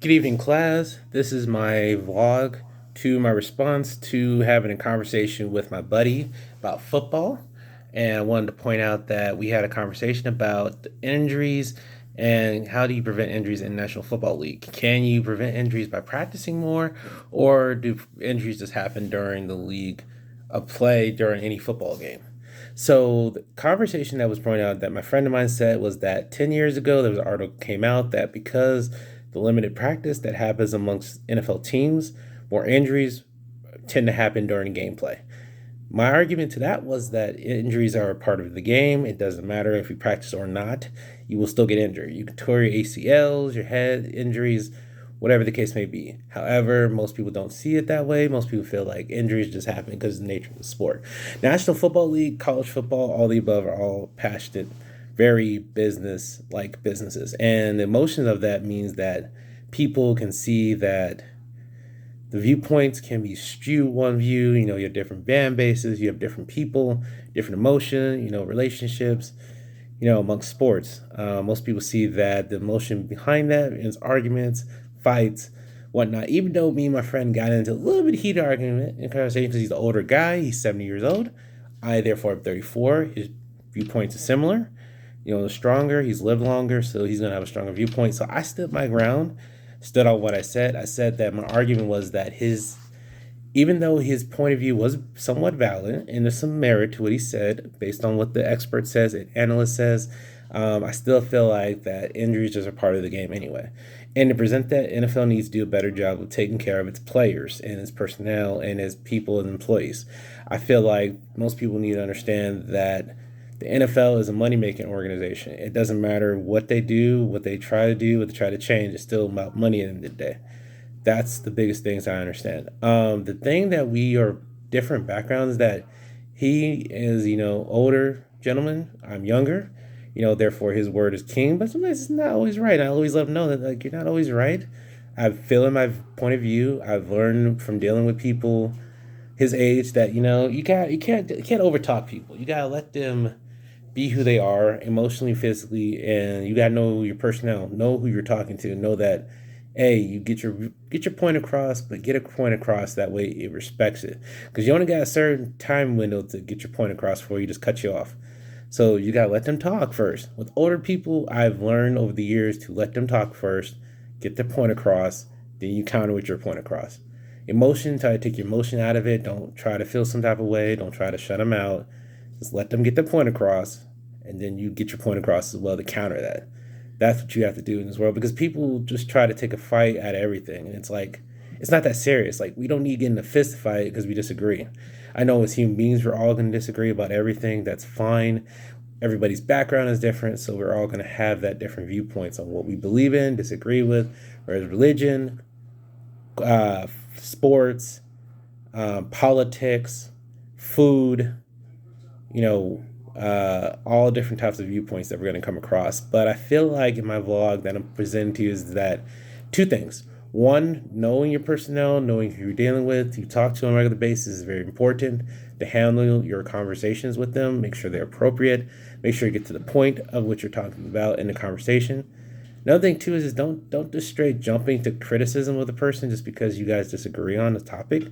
Good evening, class. This is my vlog to my response to having a conversation with my buddy about football. And I wanted to point out that we had a conversation about injuries and how do you prevent injuries in the National Football League? Can you prevent injuries by practicing more, or do injuries just happen during the league of play during any football game? So the conversation that was pointed out that my friend of mine said was that 10 years ago there was an article came out that because the limited practice that happens amongst NFL teams, more injuries tend to happen during gameplay. My argument to that was that injuries are a part of the game. It doesn't matter if you practice or not, you will still get injured. You can tear your ACLs, your head injuries, whatever the case may be. However, most people don't see it that way. Most people feel like injuries just happen because of the nature of the sport. National Football League, college football, all the above are all passionate, very business like businesses. And the emotion of that means that people can see that the viewpoints can be skewed one view. You have different fan bases, you have different people, different emotion, relationships, amongst sports. Most people see that the emotion behind that is arguments, fights, whatnot. Even though me and my friend got into a little bit of heated argument in conversation because he's an older guy, he's 70 years old. I, therefore, am 34. His viewpoints are similar. Stronger, he's lived longer, so he's going to have a stronger viewpoint. So I stood my ground, stood on what I said. I said that my argument was that even though his point of view was somewhat valid and there's some merit to what he said based on what the expert says and analyst says, I still feel like that injuries just are part of the game anyway. And to present that, NFL needs to do a better job of taking care of its players and its personnel and its people and employees. I feel like most people need to understand that the NFL is a money-making organization. It doesn't matter what they do, what they try to do, what they try to change. It's still about money at the end of the day. That's the biggest things I understand. The thing that we are different backgrounds that he is, older gentleman. I'm younger. Therefore his word is king. But sometimes it's not always right. I always let him know that you're not always right. I feel in my point of view. I've learned from dealing with people his age that you can't overtalk people. You gotta let them be who they are emotionally, physically, and you gotta know your personnel, know who you're talking to, know that, hey, you get your point across, but get a point across that way it respects it, because you only got a certain time window to get your point across before you just cut you off. So you gotta let them talk first. With older people, I've learned over the years to let them talk first, get their point across, then you counter with your point across. Emotion, try to take your emotion out of it. Don't try to feel some type of way. Don't try to shut them out. Just let them get their point across, and then you get your point across as well to counter that. That's what you have to do in this world, because people just try to take a fight out of everything, and it's like it's not that serious. Like, we don't need to get in a fist fight because we disagree. I know as human beings we're all going to disagree about everything. That's fine. Everybody's background is different, so we're all going to have that different viewpoints on what we believe in, disagree with, whereas religion, sports, politics, food, all different types of viewpoints that we're going to come across. But I feel like in my vlog that I'm presenting to you is that two things. One, knowing your personnel, knowing who you're dealing with, who you talk to on a regular basis is very important to handle your conversations with them. Make sure they're appropriate. Make sure you get to the point of what you're talking about in the conversation. Another thing too is don't just straight jumping to criticism of the person just because you guys disagree on the topic.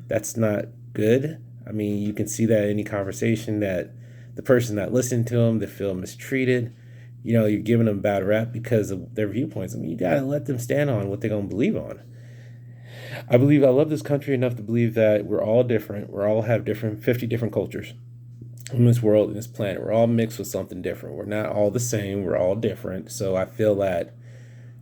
That's not good. I mean, you can see that in any conversation that the person not listening to them, they feel mistreated. You're giving them a bad rap because of their viewpoints. I mean, you gotta let them stand on what they're gonna believe on. I love this country enough to believe that we're all different. We all have 50 different cultures in this world, in this planet. We're all mixed with something different. We're not all the same. We're all different. So I feel that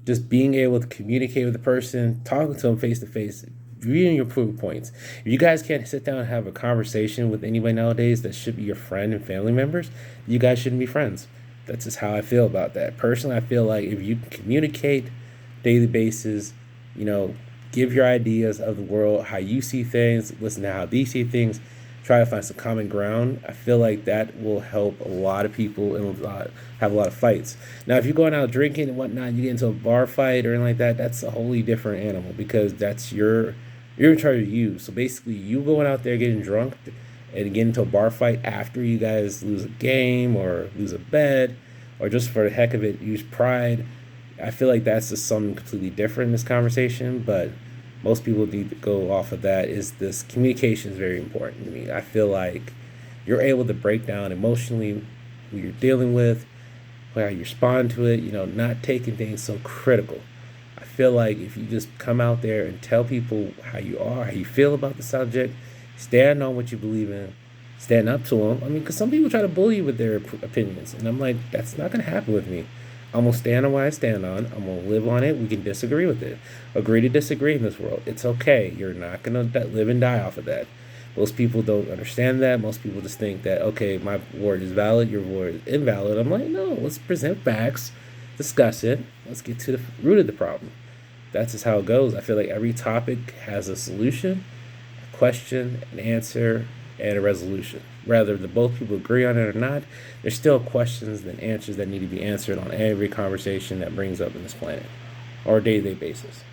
just being able to communicate with the person, talking to them face to face, reading your proof points. If you guys can't sit down and have a conversation with anybody nowadays that should be your friend and family members, you guys shouldn't be friends. That's just how I feel about that. Personally, I feel like if you can communicate daily basis, you know, give your ideas of the world, how you see things, listen to how they see things, try to find some common ground. I feel like that will help a lot of people and have a lot of fights. Now, if you're going out drinking and whatnot, you get into a bar fight or anything like that, that's a wholly different animal because you're in charge of you. So basically, you going out there getting drunk and get into a bar fight after you guys lose a game or lose a bet or just for the heck of it, use pride. I feel like that's just something completely different in this conversation, but most people need to go off of that is this communication is very important to me. I feel like you're able to break down emotionally who you're dealing with, how you respond to it, not taking things so critical. I feel like if you just come out there and tell people how you are, how you feel about the subject, stand on what you believe in, stand up to them. I mean, because some people try to bully you with their opinions, and I'm like, that's not going to happen with me. I'm going to stand on what I stand on. I'm going to live on it. We can disagree with it. Agree to disagree in this world. It's okay. You're not going to live and die off of that. Most people don't understand that. Most people just think that, okay, my word is valid, your word is invalid. I'm like, no, let's present facts, discuss it, let's get to the root of the problem. That's just how it goes. I feel like every topic has a solution, a question, an answer, and a resolution. Whether the both people agree on it or not, there's still questions and answers that need to be answered on every conversation that brings up in this planet or day to day basis.